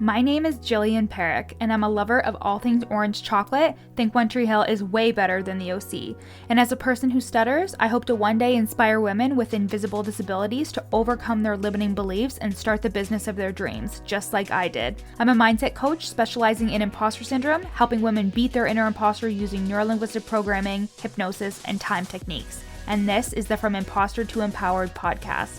My name is Jillian Perrick, and I'm a lover of all things orange chocolate. Think One Tree Hill is way better than the OC. And as a person who stutters, I hope to one day inspire women with invisible disabilities to overcome their limiting beliefs and start the business of their dreams, just like I did. I'm a mindset coach specializing in imposter syndrome, helping women beat their inner imposter using neurolinguistic programming, hypnosis, and time techniques. And this is the From Imposter to Empowered podcast.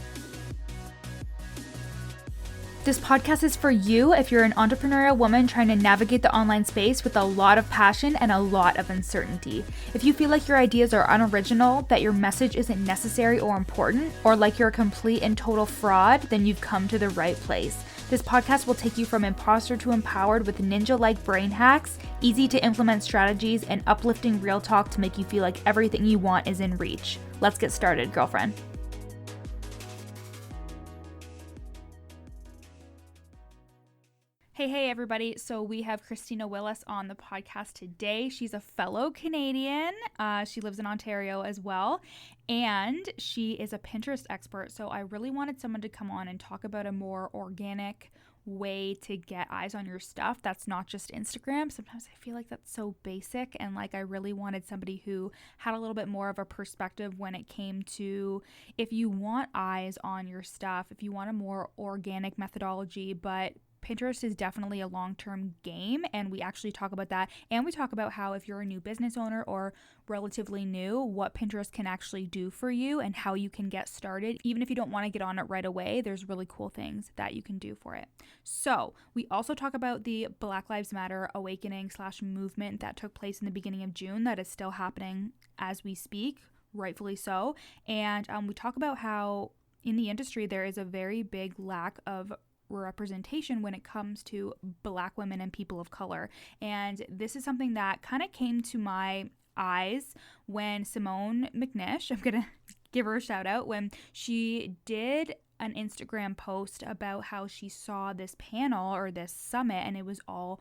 This podcast is for you if you're an entrepreneurial woman trying to navigate the online space with a lot of passion and a lot of uncertainty. If you feel like your ideas are unoriginal, that your message isn't necessary or important, or like you're a complete and total fraud, then you've come to the right place. This podcast will take you from imposter to empowered with ninja-like brain hacks, easy to implement strategies, and uplifting real talk to make you feel like everything you want is in reach. Let's get started, girlfriend. Hey everybody. So we have Christina Willis on the podcast today. She's a fellow Canadian. She lives in Ontario as well. And she is a Pinterest expert. So I really wanted someone to come on and talk about a more organic way to get eyes on your stuff that's not just Instagram. Sometimes I feel like that's so basic, and like I really wanted somebody who had a little bit more of a perspective when it came to if you want eyes on your stuff, if you want a more organic methodology, but Pinterest is definitely a long-term game, and we actually talk about that. And we talk about how if you're a new business owner or relatively new, what Pinterest can actually do for you and how you can get started. Even if you don't want to get on it right away, there's really cool things that you can do for it. So we also talk about the Black Lives Matter awakening / movement that took place in the beginning of June that is still happening as we speak, rightfully so. And we talk about how in the industry there is a very big lack of representation when it comes to Black women and people of color. And this is something that kind of came to my eyes when Simone McNish, I'm going to give her a shout out, when she did an Instagram post about how she saw this panel or this summit and it was all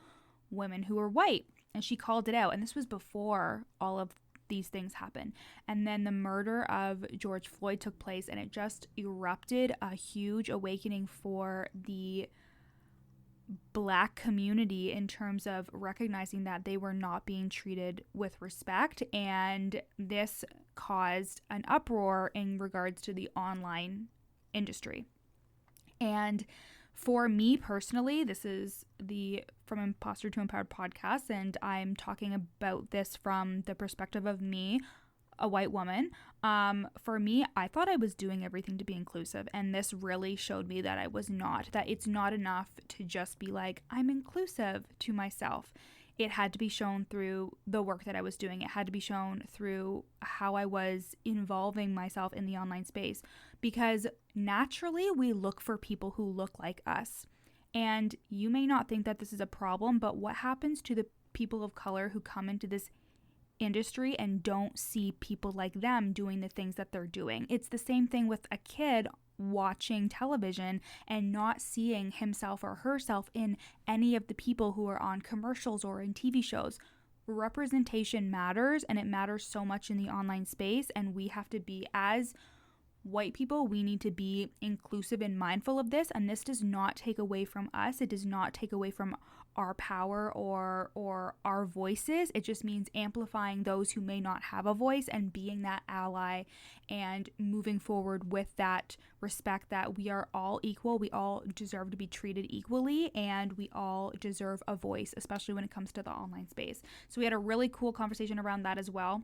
women who were white. And she called it out. And this was before all of these things happen. And then the murder of George Floyd took place, and it just erupted a huge awakening for the Black community in terms of recognizing that they were not being treated with respect. And this caused an uproar in regards to the online industry. And for me personally, this is the From Imposter to Empowered podcast, and I'm talking about this from the perspective of me, a white woman. For me, I thought I was doing everything to be inclusive, and this really showed me that I was not, that it's not enough to just be like, I'm inclusive to myself. It had to be shown through the work that I was doing. It had to be shown through how I was involving myself in the online space, because naturally we look for people who look like us. And you may not think that this is a problem, but what happens to the people of color who come into this industry and don't see people like them doing the things that they're doing? It's the same thing with a kid watching television and not seeing himself or herself in any of the people who are on commercials or in TV shows. Representation matters, and it matters so much in the online space, and we have to be, as white people, we need to be inclusive and mindful of this. And this does not take away from us. It does not take away from our power or our voices. It just means amplifying those who may not have a voice and being that ally and moving forward with that respect that we are all equal. We all deserve to be treated equally, and we all deserve a voice, especially when it comes to the online space. So we had a really cool conversation around that as well.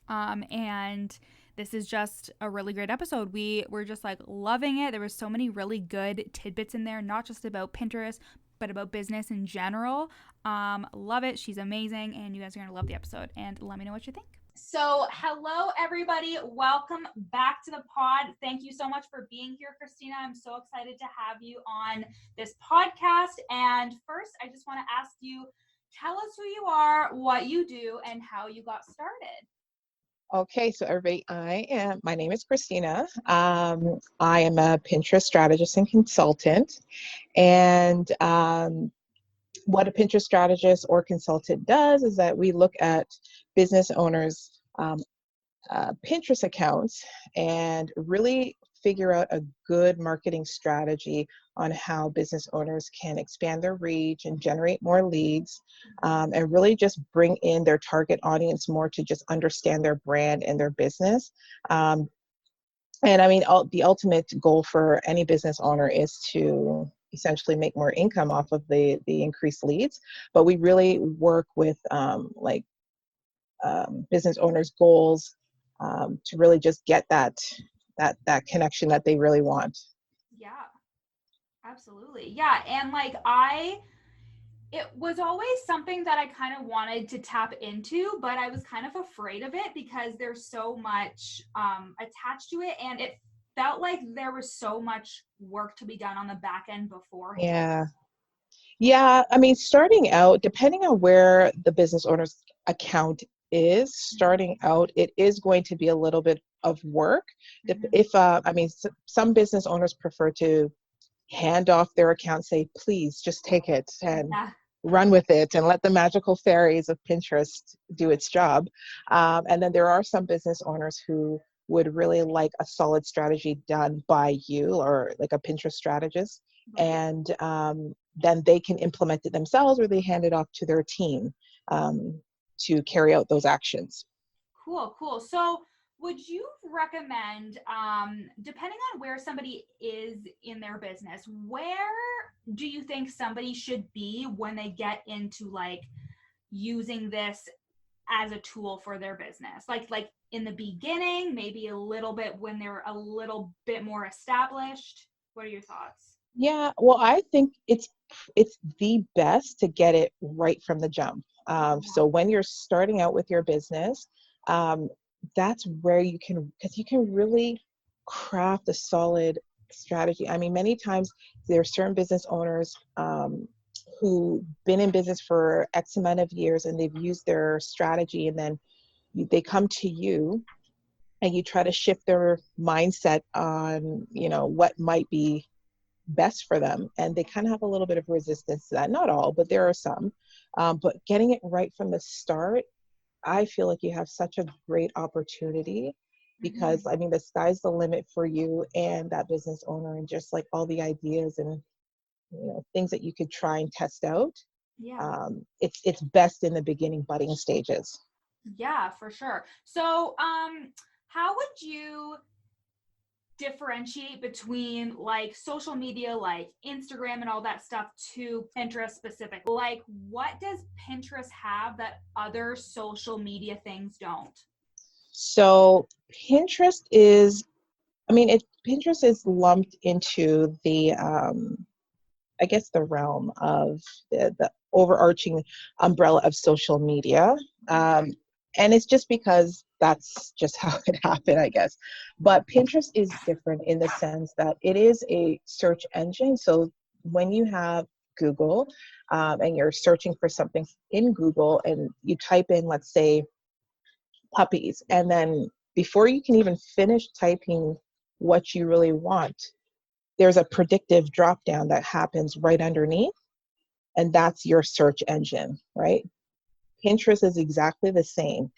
And this is just a really great episode. We were just like loving it. There were so many really good tidbits in there, not just about Pinterest, but about business in general. Love it. She's amazing, and you guys are going to love the episode, and let me know what you think. So hello, everybody. Welcome back to the pod. Thank you so much for being here, Christina. I'm so excited to have you on this podcast. And first, I just want to ask you, tell us who you are, what you do, and how you got started. Okay, so everybody, my name is Christina. I am a Pinterest strategist and consultant. And what a Pinterest strategist or consultant does is that we look at business owners' Pinterest accounts and really figure out a good marketing strategy on how business owners can expand their reach and generate more leads, and really just bring in their target audience more to just understand their brand and their business. And I mean, the ultimate goal for any business owner is to essentially make more income off of the increased leads. But we really work with business owners' goals to really just get that connection that they really want. Yeah, absolutely. Yeah, and like it was always something that I kind of wanted to tap into, but I was kind of afraid of it because there's so much attached to it, and it felt like there was so much work to be done on the back end beforehand. Yeah. Yeah, I mean, starting out, depending on where the business owner's account is, starting out, it is going to be a little bit of work. If I mean, some business owners prefer to hand off their account, say, please just take it and Yeah. run with it and let the magical fairies of Pinterest do its job. And then there are some business owners who would really like a solid strategy done by you or like a Pinterest strategist. Right. And then they can implement it themselves or they hand it off to their team to carry out those actions. Cool. So would you recommend, depending on where somebody is in their business, where do you think somebody should be when they get into like using this as a tool for their business? Like in the beginning, maybe a little bit when they're a little bit more established. What are your thoughts? Yeah, well, I think it's the best to get it right from the jump. So when you're starting out with your business, um, that's where because you can really craft a solid strategy. I mean, many times there are certain business owners who've been in business for X amount of years and they've used their strategy, and then they come to you and you try to shift their mindset on, what might be best for them, and they kind of have a little bit of resistance to that. Not all, but there are some. But getting it right from the start, I feel like you have such a great opportunity, because I mean, the sky's the limit for you and that business owner, and just like all the ideas and things that you could try and test out. Yeah. It's best in the beginning budding stages. Yeah, for sure. So, how would you differentiate between like social media, like Instagram and all that stuff, to Pinterest specific? Like, what does Pinterest have that other social media things don't? So Pinterest is, I mean, Pinterest is lumped into the I guess the realm of the overarching umbrella of social media. And it's just because that's just how it happened, I guess. But Pinterest is different in the sense that it is a search engine. So when you have Google and you're searching for something in Google and you type in, let's say, puppies, and then before you can even finish typing what you really want, there's a predictive drop down that happens right underneath, and that's your search engine, right? Pinterest is exactly the same,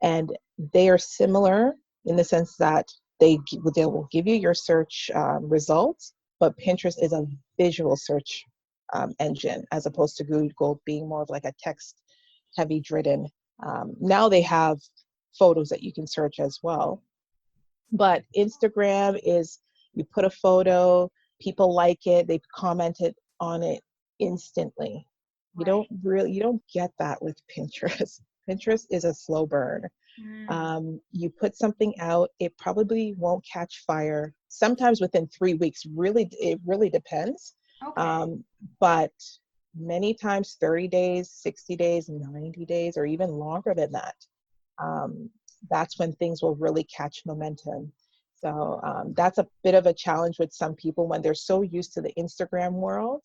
and they are similar in the sense that they will give you your search results, but Pinterest is a visual search engine, as opposed to Google being more of like a text heavy driven. Now they have photos that you can search as well, but Instagram is, you put a photo, people like it, they commented on it instantly. Right. You don't get that with Pinterest. Pinterest is a slow burn. You put something out, it probably won't catch fire. Sometimes within 3 weeks, really, it really depends. Okay. But many times 30 days, 60 days, 90 days, or even longer than that. That's when things will really catch momentum. So that's a bit of a challenge with some people when they're so used to the Instagram world,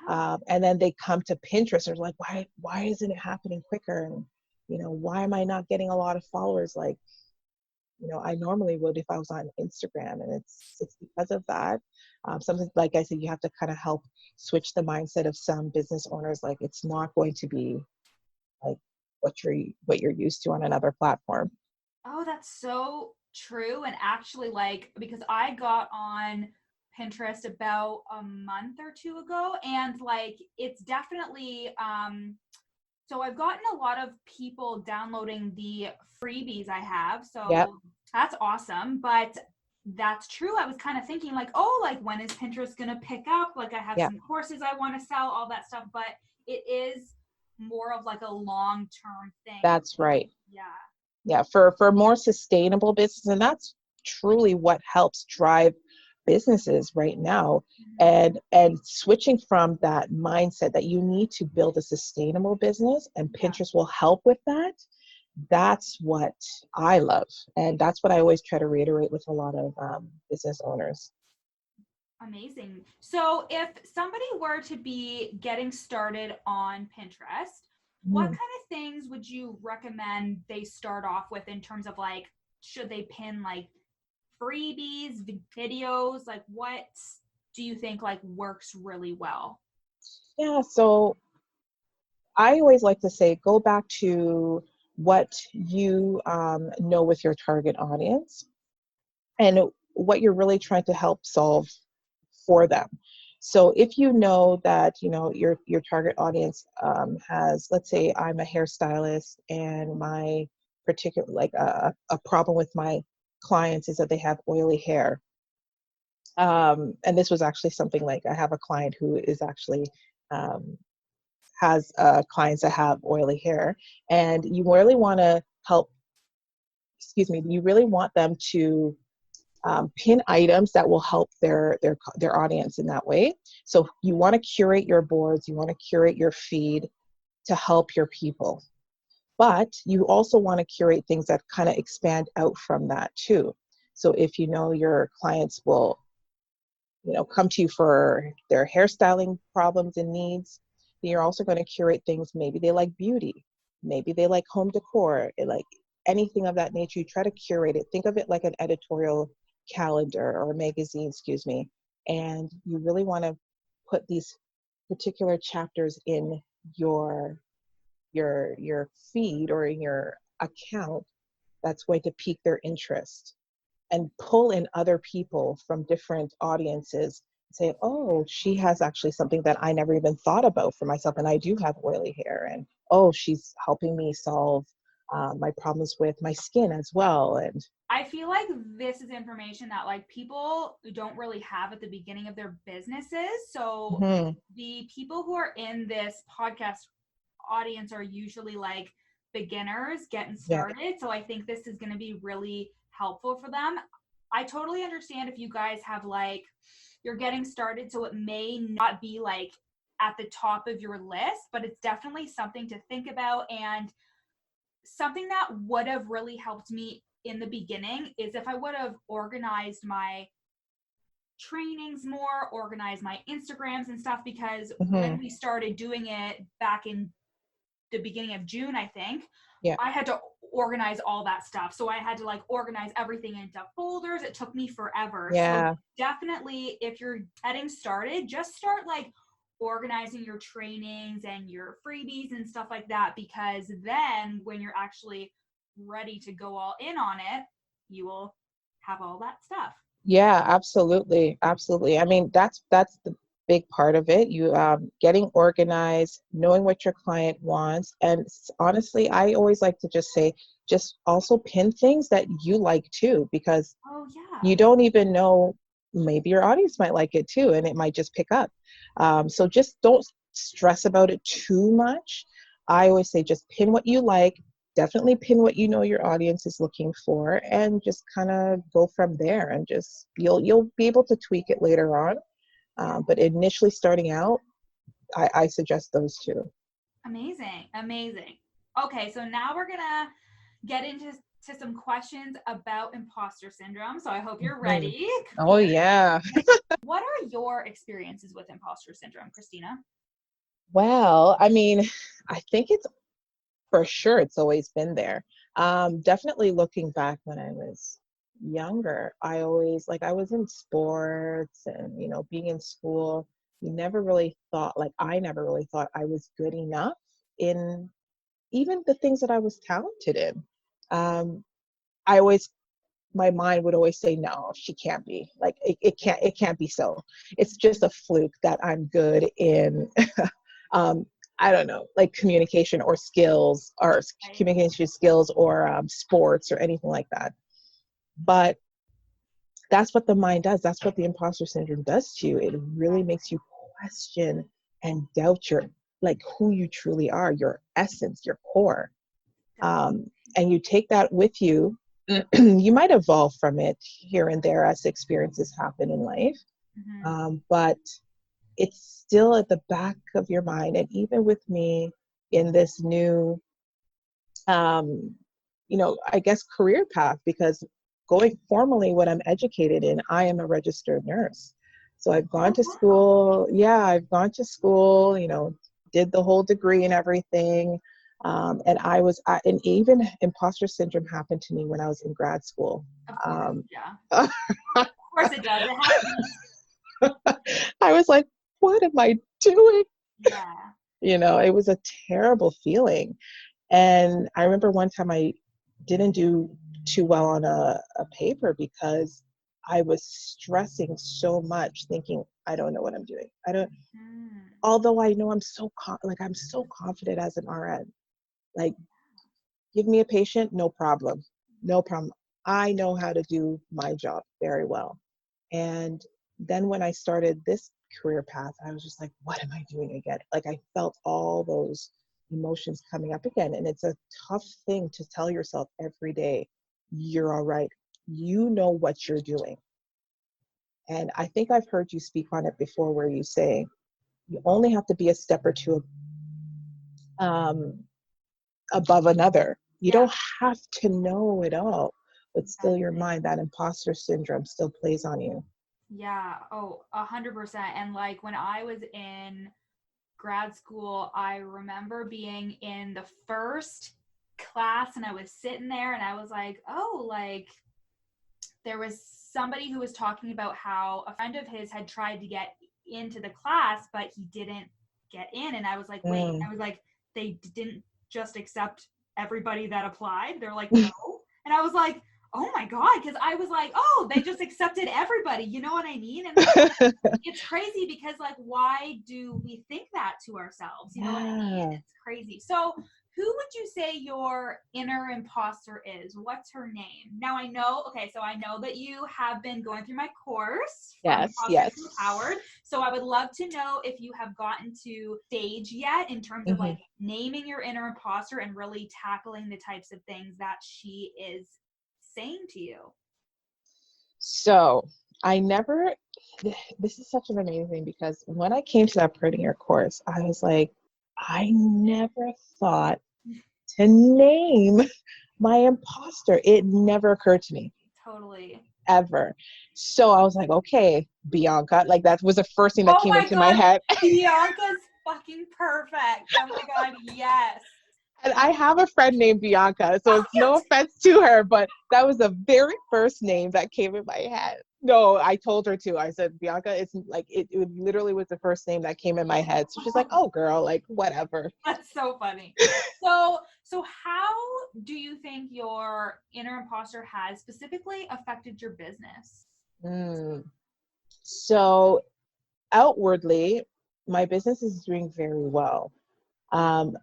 Yeah. and then they come to Pinterest. They're like, why isn't it happening quicker? And why am I not getting a lot of followers like I normally would if I was on Instagram? And it's because of that. Something like I said, you have to kind of help switch the mindset of some business owners. Like, it's not going to be like what you're used to on another platform. Oh, that's so true. And actually, like, because I got on Pinterest about a month or two ago, and like it's definitely so I've gotten a lot of people downloading the freebies I have. Yep. So that's awesome. But that's true. I was kind of thinking like, oh, like when is Pinterest going to pick up? Like I have Yeah. some courses I want to sell, all that stuff. But it is more of like a long-term thing. That's right. Yeah. Yeah. For more sustainable business, and that's truly what helps drive businesses right now. And switching from that mindset that you need to build a sustainable business and Yeah. Pinterest will help with that. That's what I love. And that's what I always try to reiterate with a lot of business owners. Amazing. So if somebody were to be getting started on Pinterest, what kind of things would you recommend they start off with in terms of like, should they pin like freebies, videos? Like what do you think like works really well? Yeah, so I always like to say go back to what you know with your target audience and what you're really trying to help solve for them. So if you know that your target audience has, let's say, I'm a hairstylist, and my particular like a problem with my clients is that they have oily hair. And this was actually something like I have a client who is actually um, has clients that have oily hair, and you really want to help. Excuse me. You really want them to pin items that will help their audience in that way. So you want to curate your boards, you want to curate your feed to help your people. But you also want to curate things that kind of expand out from that too. So if you know your clients will, come to you for their hairstyling problems and needs, then you're also going to curate things. Maybe they like beauty, maybe they like home decor, like anything of that nature. You try to curate it. Think of it like an editorial calendar or a magazine, excuse me. And you really want to put these particular chapters in your feed or in your account that's going to pique their interest and pull in other people from different audiences. Say, oh, she has actually something that I never even thought about for myself, and I do have oily hair, and oh, she's helping me solve my problems with my skin as well. And I feel like this is information that like people don't really have at the beginning of their businesses. So the people who are in this podcast audience are usually like beginners getting yeah, started. So I think this is going to be really helpful for them. I totally understand if you guys have like, you're getting started, so it may not be like at the top of your list, but it's definitely something to think about. And something that would have really helped me in the beginning is if I would have organized my trainings more, organized my Instagrams and stuff, because when we started doing it back in the beginning of June, I think, yeah, I had to organize all that stuff. So I had to like organize everything into folders. It took me forever. So yeah. definitely if you're getting started, just start like organizing your trainings and your freebies and stuff like that, because then when you're actually ready to go all in on it, you will have all that stuff. Yeah, absolutely. Absolutely. I mean, that's the big part of it. You getting organized, knowing what your client wants. And honestly, I always like to just say, just also pin things that you like too, because Oh yeah. you don't even know, maybe your audience might like it too, and it might just pick up. So just don't stress about it too much. I always say just pin what you like, definitely pin what you know your audience is looking for, and just kind of go from there. And just you'll be able to tweak it later on. But initially starting out, I suggest those two. Amazing. Amazing. Okay, so now we're gonna get into some questions about imposter syndrome. So I hope you're Mhm. ready. Oh yeah. What are your experiences with imposter syndrome, Christina? Well, I mean, I think it's for sure it's always been there. Definitely looking back when I was younger, I always like I was in sports and being in school, you never really thought like I never really thought I was good enough in even the things that I was talented in. I always my mind would always say, no, she can't be. Like, it can't be so. It's just a fluke that I'm good in, I don't know, like communication or skills, or communication skills, or sports or anything like that. But that's what the mind does. That's what the imposter syndrome does to you. It really makes you question and doubt your, like, who you truly are, your essence, your core. And you take that with you. You might evolve from it here and there as experiences happen in life. But it's still at the back of your mind. And even with me in this new, I guess, career path, because going formally what I'm educated in, I am a registered nurse. So I've gone to school. Yeah, I've gone to school, did the whole degree and everything. And even imposter syndrome happened to me when I was in grad school. Of course, yeah. Of course it does. It happens. I was like, what am I doing? Yeah. It was a terrible feeling. And I remember one time I didn't do too well on a paper because I was stressing so much, thinking, I don't know what I'm doing. Although I know I'm so confident as an RN. Like, give me a patient, no problem. No problem. I know how to do my job very well. And then when I started this career path, I was just like, what am I doing again? Like, I felt all those emotions coming up again. And it's a tough thing to tell yourself every day, you're all right. You know what you're doing. And I think I've heard you speak on it before, where you say you only have to be a step or two above another. You don't have to know it all, but still your mind, that imposter syndrome still plays on you. Yeah. Oh, 100%. And like when I was in grad school, I remember being in the first class and I was sitting there and I was like, oh, like there was somebody who was talking about how a friend of his had tried to get into the class, but he didn't get in. And I was like, wait, I was like, they didn't just accept everybody that applied? They're like, no. And I was like, oh my God, because I was like, oh, they just accepted everybody. You know what I mean? And it's crazy because, like, why do we think that to ourselves? You know what I mean? It's crazy. So who would you say your inner imposter is? What's her name? Now I know that you have been going through my course from Imposter Empowered. So I would love to know if you have gotten to stage yet in terms of like naming your inner imposter and really tackling the types of things that she is saying to you. So this is such an amazing thing, because when I came to that Prettier course, I was like, I never thought to name my imposter. It never occurred to me. Totally. Ever. So I was like, okay, Bianca. Like, that was the first thing that came into my head. Bianca's fucking perfect. Oh my God, yes. And I have a friend named Bianca, so it's no offense to her, but that was the very first name that came in my head. No, I told her to. I said, Bianca, it's like, it literally was the first name that came in my head. So she's like, oh, girl, like, whatever. That's so funny. So how do you think your inner imposter has specifically affected your business? So outwardly, my business is doing very well. And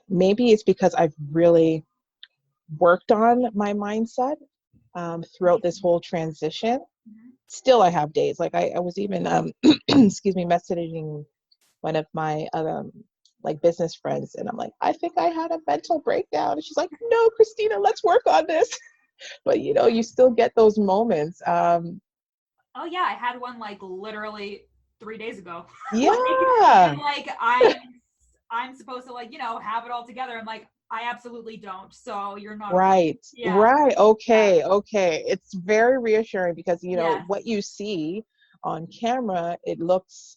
maybe it's because I've really worked on my mindset throughout this whole transition. Still, I have days like I was even messaging one of my like business friends, and I'm like, I think I had a mental breakdown, and she's like, no, Christina, let's work on this. But you still get those moments. Oh yeah, I had one like literally 3 days ago. Yeah. like I'm supposed to have it all together. I'm like, I absolutely don't. So you're not right. Yeah. Right. Okay. Yeah. Okay. It's very reassuring because what you see on camera, it looks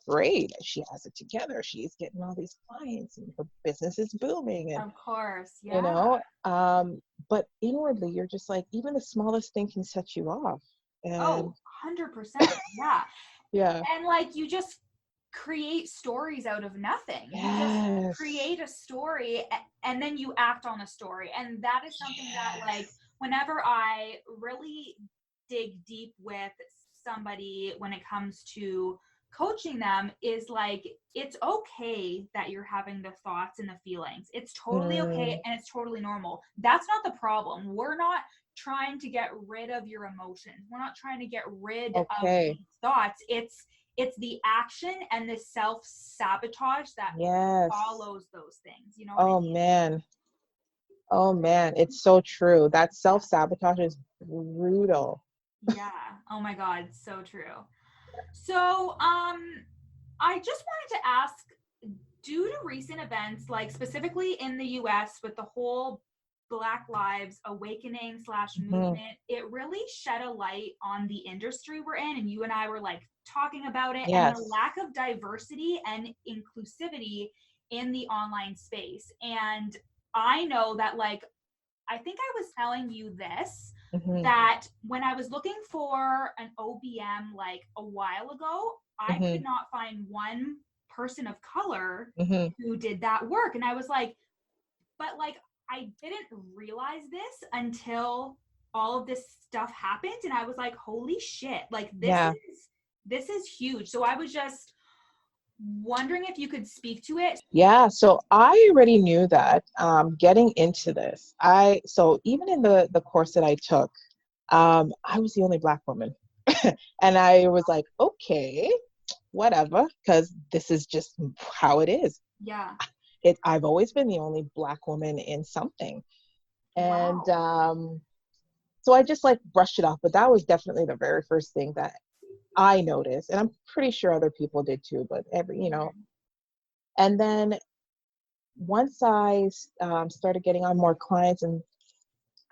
great. She has it together. She's getting all these clients and her business is booming. And of course, yeah. But inwardly you're just like, even the smallest thing can set you off. And 100%. Yeah. Yeah. And like you just create stories out of nothing. Yes. You just create a story and then you act on a story. And that is something that, like, whenever I really dig deep with somebody when it comes to coaching them, is like, it's okay that you're having the thoughts and the feelings. It's totally okay, and it's totally normal. That's not the problem. We're not trying to get rid of your emotions. We're not trying to get rid of Okay. these thoughts. It's the action and the self-sabotage that Yes. follows those things. You know what I Oh mean? man. Oh man, it's so true. That Yeah. self-sabotage is brutal. Yeah. Oh my God, so true. So, I just wanted to ask, due to recent events, like specifically in the US with the whole Black Lives Awakening / Mhm. movement, it really shed a light on the industry we're in. And you and I were like talking about it, and the Yes. lack of diversity and inclusivity in the online space. And I know that, like, I think I was telling you this, Mhm. that when I was looking for an OBM like a while ago, I could Mhm. not find one person of color Mhm. who did that work. And I was like, but like, I didn't realize this until all of this stuff happened. And I was like, holy shit, like Yeah. this is huge. So I was just wondering if you could speak to it. Yeah, so I already knew that getting into this. So even in the course that I took, I was the only Black woman. And I was like, okay, whatever, because this is just how it is. Yeah. I've always been the only Black woman in something. And Wow. so I just like brushed it off, but that was definitely the very first thing that I noticed. And I'm pretty sure other people did too, but Mhm. and then once I started getting on more clients, and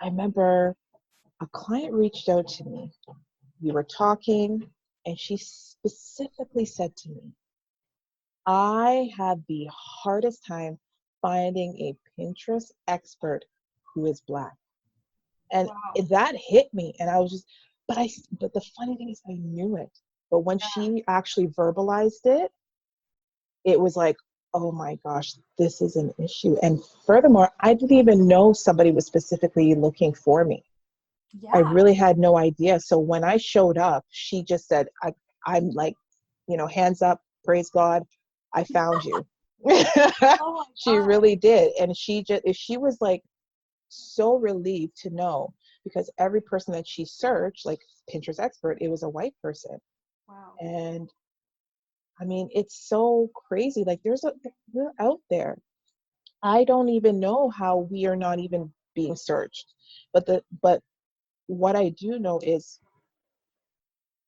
I remember a client reached out to me. We were talking, and she specifically said to me, I had the hardest time finding a Pinterest expert who is Black. And Wow. that hit me. And I was just, but the funny thing is, I knew it. But when Yeah. she actually verbalized it, it was like, oh my gosh, this is an issue. And furthermore, I didn't even know somebody was specifically looking for me. I Yeah. really had no idea. So when I showed up, she just said, I'm like, hands up, praise God, I found you. Oh my She God. really did. And she was like so relieved to know, because every person that she searched, like Pinterest expert, it was a white person. Wow. And I mean, it's so crazy. Like we're out there. I don't even know how we are not even being searched. But what I do know is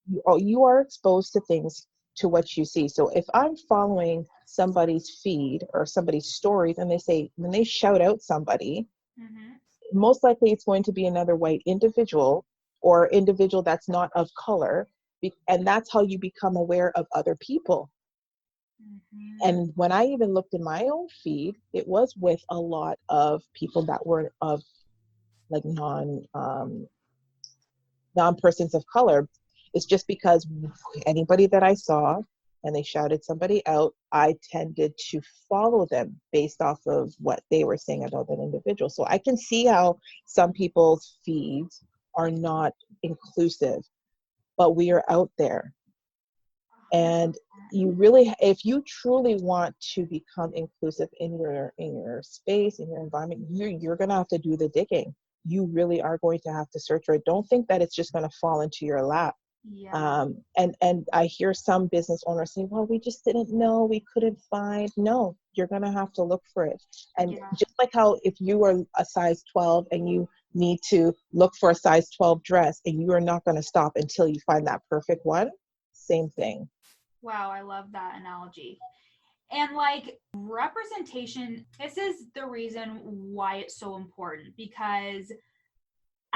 you are exposed to things, to what you see. So if I'm following somebody's feed or somebody's stories, and when they shout out somebody, Mm-hmm. most likely it's going to be another white individual or individual that's not of color. And that's how you become aware of other people. Mm-hmm. And when I even looked in my own feed, it was with a lot of people that were of like non persons of color. It's just because anybody that I saw and they shouted somebody out, I tended to follow them based off of what they were saying about that individual. So I can see how some people's feeds are not inclusive, but we are out there. And 100%. you really, if you truly want to become inclusive in your space, in your environment, you're going to have to do the digging. You really are going to have to search for it. Don't think that it's just going to fall into your lap. Yeah. And I hear some business owners say, well, we just didn't know, we couldn't find. No, you're going to have to look for it. And Yeah. just like how if you are a size 12 and you need to look for a size 12 dress, and you are not going to stop until you find that perfect one, same thing. Wow, I love that analogy. And like representation, this is the reason why it's so important, because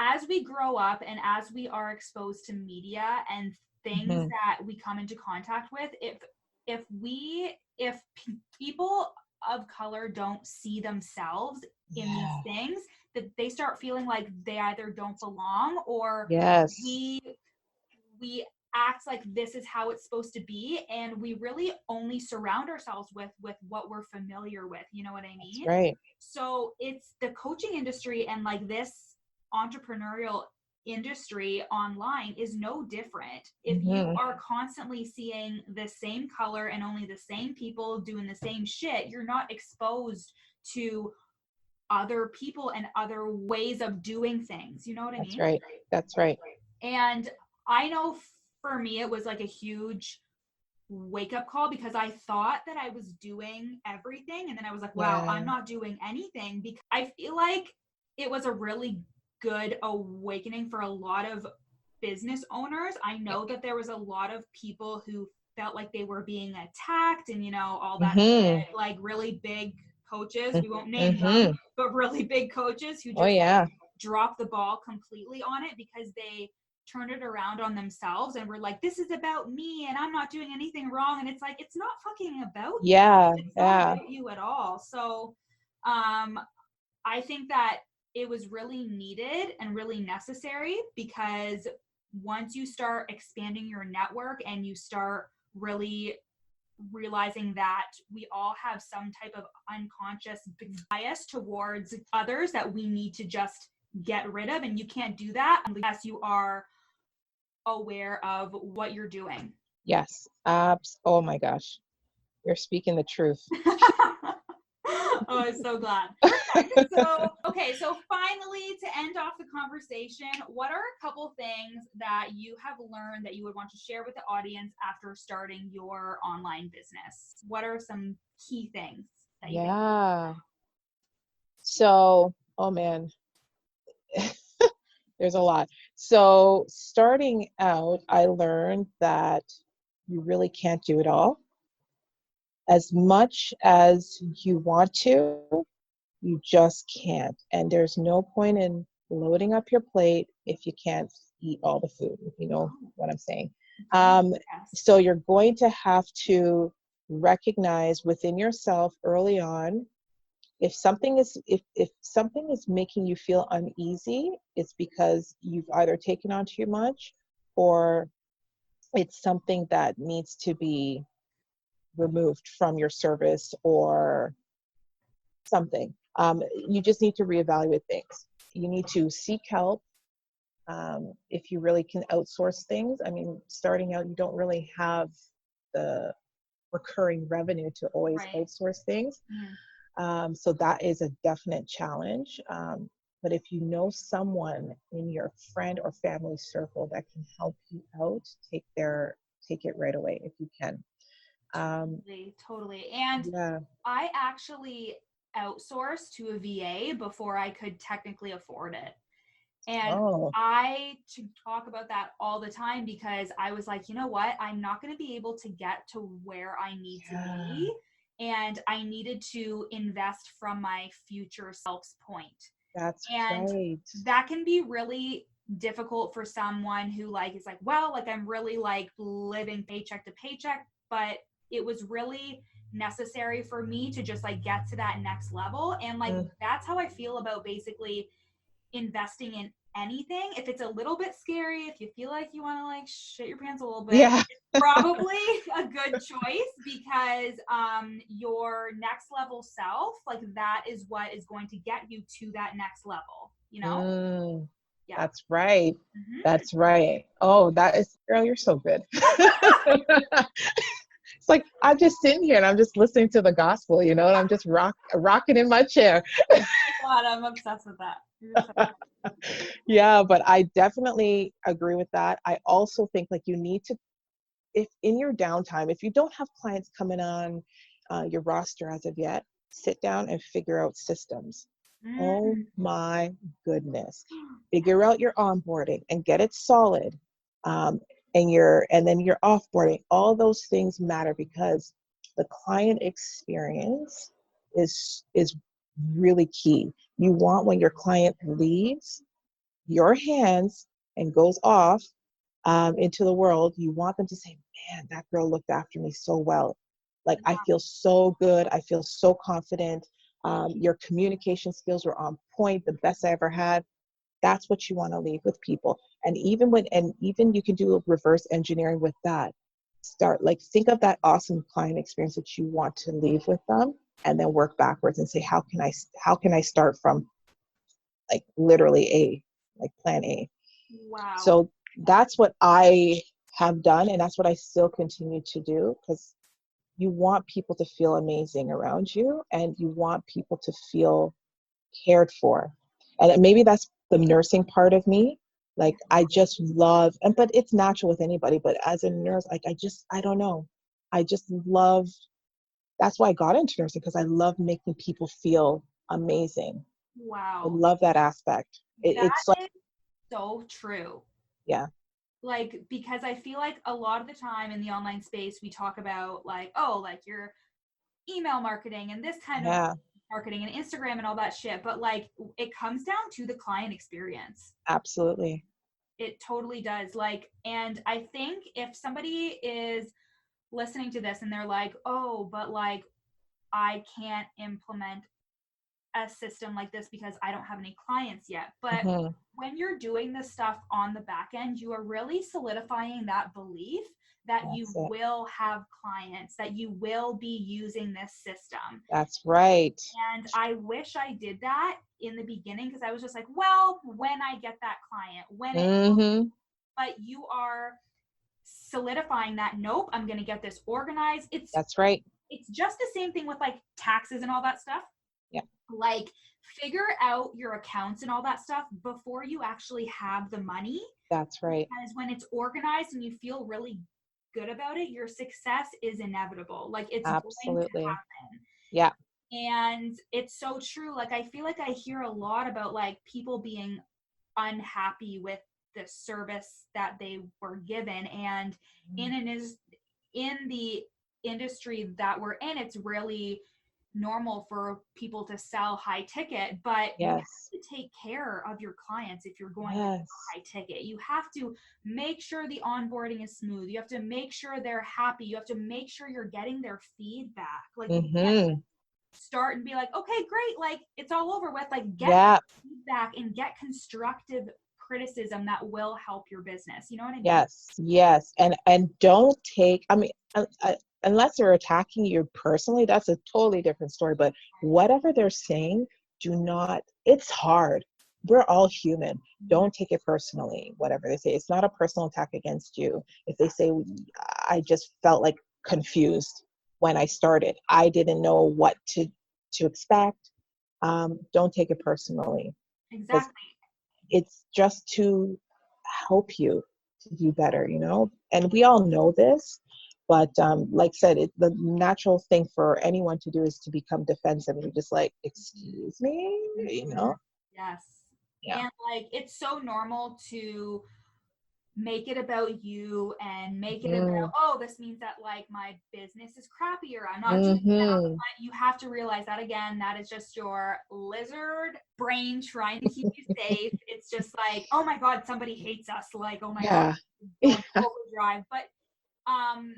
as we grow up and as we are exposed to media and things Hmm. that we come into contact with, if people of color don't see themselves in these Yeah. things, that they start feeling like they either don't belong, or Yes. we act like this is how it's supposed to be, and we really only surround ourselves with what we're familiar with. You know what I That's mean? right. So it's the coaching industry and like this entrepreneurial industry online is no different. If you Mm-hmm. are constantly seeing the same color and only the same people doing the same shit, you're not exposed to other people and other ways of doing things. You know what I That's mean? right. That's right. And I know for me, it was like a huge wake up call because I thought that I was doing everything. And then I was like, wow, Yeah. I'm not doing anything. Because I feel like it was a really good awakening for a lot of business owners. I know that there was a lot of people who felt like they were being attacked and, you know, all that Mm-hmm. shit, like really big coaches, we won't name Mm-hmm. them, but really big coaches who Oh just yeah. like dropped the ball completely on it because they turned it around on themselves and were like, this is about me and I'm not doing anything wrong. And it's like, it's not fucking about you. Yeah. It's not Yeah. about you at all. So I think that it was really needed and really necessary because once you start expanding your network and you start really realizing that we all have some type of unconscious bias towards others that we need to just get rid of, and you can't do that unless you are aware of what you're doing. Yes. Oh my gosh. You're speaking the truth. Oh, I'm so glad. Perfect. So, okay, so finally, to end off the conversation, what are a couple things that you have learned that you would want to share with the audience after starting your online business? What are some key things that you think? Yeah. So, oh man, there's a lot. So, starting out, I learned that you really can't do it all. As much as you want to, you just can't. And there's no point in loading up your plate if you can't eat all the food, if you know what I'm saying. Yes. So you're going to have to recognize within yourself early on if something is making you feel uneasy, it's because you've either taken on too much or it's something that needs to be removed from your service or something. You just need to reevaluate things. You need to seek help. If you really can outsource things, I mean, starting out, you don't really have the recurring revenue to always Right. outsource things. So that is a definite challenge. But if you know someone in your friend or family circle that can help you out, take it right away if you can. Totally. And Yeah. I actually outsourced to a VA before I could technically afford it. And Oh, I to talk about that all the time because I was like, you know what? I'm not going to be able to get to where I need to yeah. be. And I needed to invest from my future self's point. That's And right. that can be really difficult for someone who like is like, well, like I'm really like living paycheck to paycheck, but it was really necessary for me to just like get to that next level. And like Mm, that's how I feel about basically investing in anything. If it's a little bit scary, if you feel like you want to like shit your pants a little bit, yeah. probably a good choice because your next level self, like that is what is going to get you to that next level, you know? Mm, Yeah. that's right. Mm-hmm. That's right. Oh, that is, girl, you're so good. It's like I'm just sitting here and I'm just listening to the gospel, and I'm just rocking in my chair. God, I'm obsessed with that. You're so Yeah, but I definitely agree with that. I also think like you need to, if in your downtime, if you don't have clients coming on your roster as of yet, sit down and figure out systems. Oh mm. my goodness. Figure out your onboarding and get it solid. Um, and then your offboarding. All those things matter because the client experience is really key. You want when your client leaves your hands and goes off into the world, you want them to say, man, that girl looked after me so well. Like, I feel so good. I feel so confident. Your communication skills were on point, the best I ever had. That's what you want to leave with people. And even you can do a reverse engineering with that. Start like think of that awesome client experience that you want to leave with them, and then work backwards and say, how can I start from like literally like plan A. Wow. So that's what I have done, and that's what I still continue to do, because you want people to feel amazing around you, and you want people to feel cared for. And maybe that's the nursing part of me. Like I just love, and but it's natural with anybody, but as a nurse, like I don't know. I just love, that's why I got into nursing, because I love making people feel amazing. I Wow. love that aspect. That It's like, is so true. yeah, Like, because I feel like a lot of the time in the online space, we talk about like, oh, like your email marketing and this kind of yeah, marketing and Instagram and all that shit. But like, it comes down to the client experience. absolutely. It totally does. Like, and I think if somebody is listening to this and they're like, oh, but like, I can't implement a system like this because I don't have any clients yet. But Hmm. when you're doing this stuff on the back end, you are really solidifying that belief that you That's it. will have clients, that you will be using this system. That's right. And I wish I did that in the beginning, because I was just like, well, when I get that client, when it, Hmm. but you are solidifying that, nope, I'm going to get this organized. That's right. It's just the same thing with like taxes and all that stuff. Yeah, Like, figure out your accounts and all that stuff before you actually have the money, that's right. because when it's organized and you feel really good about it, your success is inevitable. Like, it's going to Absolutely. happen. Yeah. And it's so true. Like, I feel like I hear a lot about like people being unhappy with the service that they were given, and in the industry that we're in, it's really normal for people to sell high ticket, but you have Yes. to take care of your clients. If you're going to sell Yes. high ticket, you have to make sure the onboarding is smooth. You have to make sure they're happy. You have to make sure you're getting their feedback. Like, you can't Hmm. start and be like, okay, great, like it's all over with. Like, get Yeah. feedback and get constructive criticism that will help your business. You know what I mean? Yes. Yes. And don't take, I mean, unless they're attacking you personally, that's a totally different story. But whatever they're saying, do not, it's hard. We're all human. Don't take it personally, whatever they say. It's not a personal attack against you. If they say, I just felt like confused when I started, I didn't know what to expect. Don't take it personally, because Exactly. it's just to help you to do better, you know? And we all know this, but like I said, the natural thing for anyone to do is to become defensive. You're just like, excuse me, you know? Yes. Yeah. And like, it's so normal to make it about you and make it about, Mm-hmm. oh, this means that like my business is crappy or I'm not doing enough. Mm-hmm. But you have to realize that, again, that is just your lizard brain trying to keep you safe. It's just like, oh my God, somebody hates us. Like, oh my God, Yeah. going overdrive. Um,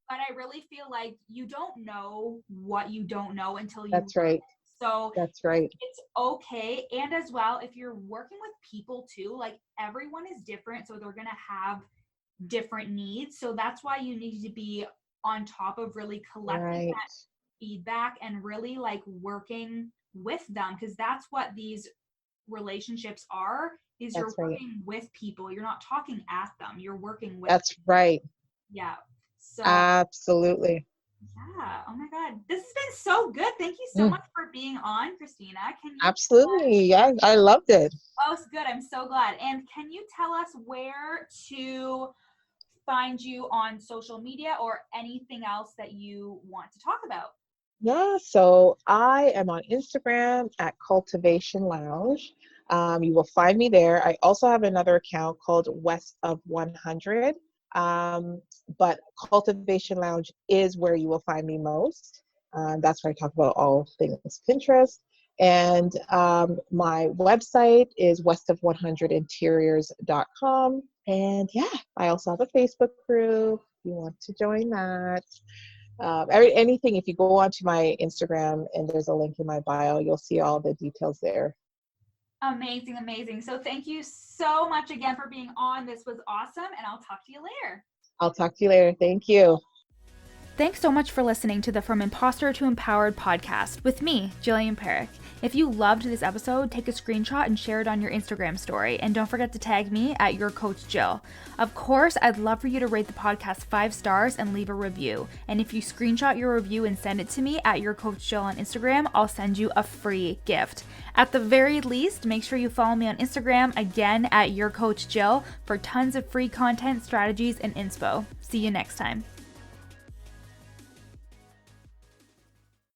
but I really feel like you don't know what you don't know until you That's learn right. it. So That's right. it's okay. And as well, if you're working with people too, like everyone is different, so they're going to have different needs. So that's why you need to be on top of really collecting Right. that feedback and really like working with them, because that's what these relationships are, is you're That's right. working with people. You're not talking at them. You're working with. That's right. Yeah. So Absolutely. yeah. Oh my God. This has been so good. Thank you so Mm, much for being on, Christina. Can you absolutely. Yeah, I loved it. Oh, it's good. I'm so glad. And can you tell us where to find you on social media or anything else that you want to talk about? Yeah, so I am on Instagram at Cultivation Lounge. You will find me there. I also have another account called West of 100. But Cultivation Lounge is where you will find me most. That's where I talk about all things Pinterest. And my website is westof100interiors.com. And yeah, I also have a Facebook group if you want to join that. Anything, if you go onto my Instagram and there's a link in my bio, you'll see all the details there. Amazing, amazing. So thank you so much again for being on. This was awesome, and I'll talk to you later. I'll talk to you later. Thank you. Thanks so much for listening to the From Imposter to Empowered podcast with me, Jillian Perrick. If you loved this episode, take a screenshot and share it on your Instagram story. And don't forget to tag me at Your Coach Jill. Of course, I'd love for you to rate the podcast 5 stars and leave a review. And if you screenshot your review and send it to me at Your Coach Jill on Instagram, I'll send you a free gift. At the very least, make sure you follow me on Instagram, again at Your Coach Jill, for tons of free content, strategies, and inspo. See you next time.